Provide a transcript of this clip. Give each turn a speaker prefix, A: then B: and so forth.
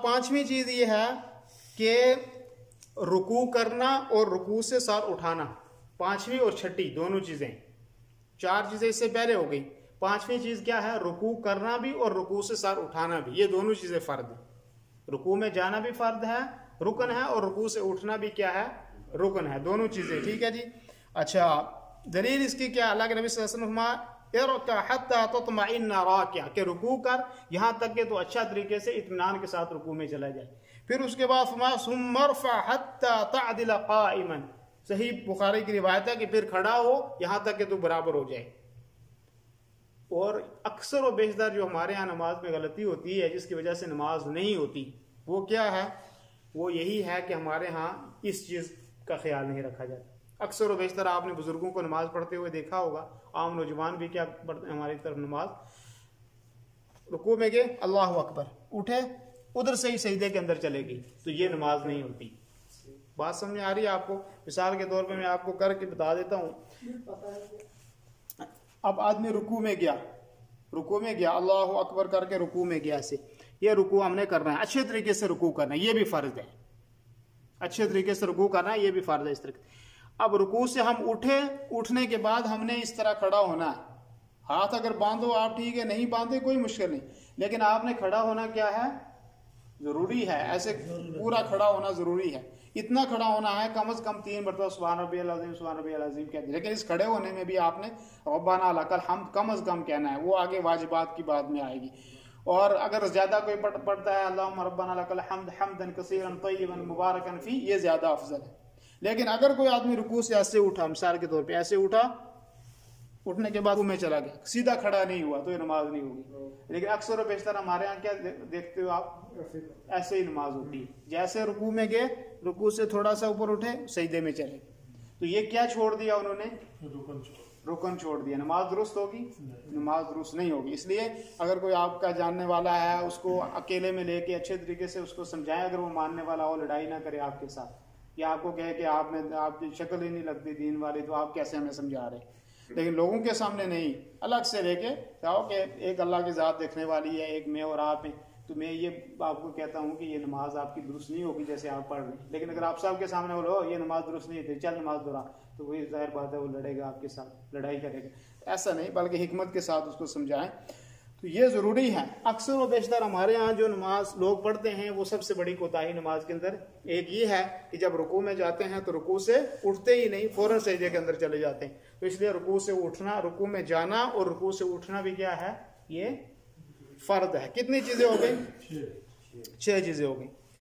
A: अब पांचवी चीज ये है कि रुकू करना और रुकू से सर उठाना, पांचवी और छठी दोनों चीजें, चार चीजें इससे पहले हो गई। पांचवी चीज क्या है? रुकू करना भी और रुकू से सर उठाना भी, ये दोनों चीजें फर्द है। रुकू में जाना भी फर्द है, रुकन है, और रुकू से उठना भी क्या है? रुकन है, दोनों चीजें। ठीक है जी। अच्छा, दलील इसकी क्या? अल्लाह के नबी सल्लल्लाहु अलैहि वसल्लम के रुकू कर यहाँ तक के तो अच्छा तरीके से इत्मीनान के साथ रुकू में चला जाए। फिर उसके बाद सही बुखारी की रिवायत है कि फिर खड़ा हो यहाँ तक के तो बराबर हो जाए। और अक्सर और बेशतर जो हमारे यहाँ नमाज में गलती होती है, जिसकी वजह से नमाज नहीं होती, वो क्या है? वो यही है कि हमारे यहाँ इस चीज़ का ख्याल नहीं रखा जाता। अक्सर और बेशतर आपने बुजुर्गों को नमाज पढ़ते हुए देखा होगा, आम नौजवान भी क्या पढ़ते हैं हमारी तरफ नमाज, रुकू में गए अल्लाह अकबर, उठे उधर से ही सजदे के अंदर चले गई, तो ये नमाज नहीं होती। बात समझ में आ रही है आपको? मिसाल के तौर पे मैं आपको करके बता देता हूँ। अब आदमी रुकू में गया, अल्लाह अकबर करके रुकू में गया, से ये रुकू हमने करना है, अच्छे तरीके से रुकू करना है, ये भी फर्ज है। अच्छे तरीके से रुकू करना है, ये भी फर्ज है इस तरीके। अब रुकू से हम उठे, उठने के बाद हमने इस तरह खड़ा होना है। हाथ अगर बांधो आप ठीक है, नहीं बांधे कोई मुश्किल नहीं, लेकिन आपने खड़ा होना क्या है? जरूरी है। ऐसे पूरा खड़ा होना जरूरी है। इतना खड़ा होना है कम से कम 3 मरतबा सुभान रब्बियल अज़ीम, सुभान रब्बियल अज़ीम कहते। लेकिन इस खड़े होने में भी आपने रब्बाना लकल हम्द कम से कम कहना है, वो आगे वाजिबात की बात में आएगी। और अगर ज्यादा कोई पढ़ता है अल्लाहुम्मा रब्बाना लकल हम्द हम्दन कसीरन तय्यबन मुबारकन फी, ये ज्यादा अफजल है। लेकिन अगर कोई आदमी रुकू से ऐसे उठा, मिसाल के तौर पे ऐसे उठा, उठने के बाद में चला गया, सीधा खड़ा नहीं हुआ, तो ये नमाज नहीं होगी। लेकिन अक्सर और बेशतर हमारे यहाँ क्या देखते हो आप? ऐसे ही नमाज होती है, जैसे रुकू में गए, रुकू से थोड़ा सा ऊपर उठे, सजदे में चले। तो ये क्या छोड़ दिया उन्होंने? रुकन छोड़ दिया। नमाज दुरुस्त होगी? नमाज दुरुस्त नहीं होगी। इसलिए अगर कोई आपका जानने वाला है, उसको अकेले में लेके अच्छे तरीके से उसको समझाएं। अगर वो मानने वाला हो, लड़ाई ना करे आपके साथ, या आपको कहे कि आपकी शक्ल ही नहीं लगती दीन वाली, तो आप कैसे हमें समझा रहे? लेकिन लोगों के सामने नहीं, अलग से लेके चाहो कि एक अल्लाह की ज़ात देखने वाली है, एक मैं और आप हैं, तो मैं ये आपको कहता हूँ कि ये नमाज आपकी दुरुस्त नहीं होगी जैसे आप पढ़ रहे हैं। लेकिन अगर आप सबके सामने बोलो ये नमाज दुरुस्त नहीं थी, चल नमाज दोहरा, तो वही जाहिर बात है वो लड़ेगा आपके साथ, लड़ाई करेगा। ऐसा नहीं, बल्कि हिकमत के साथ उसको समझाएं। तो ये ज़रूरी है। अक्सर व बेशतर हमारे यहाँ जो नमाज लोग पढ़ते हैं, वो सबसे बड़ी कोताही नमाज के अंदर एक ये है कि जब रुकू में जाते हैं तो रुकू से उठते ही नहीं, फौरन सजदे के अंदर चले जाते हैं। तो इसलिए रुकू से उठना, रुकू में जाना और रुकू से उठना भी क्या है? ये फर्द है। कितनी चीजें हो गई? 6 चीजें हो गई।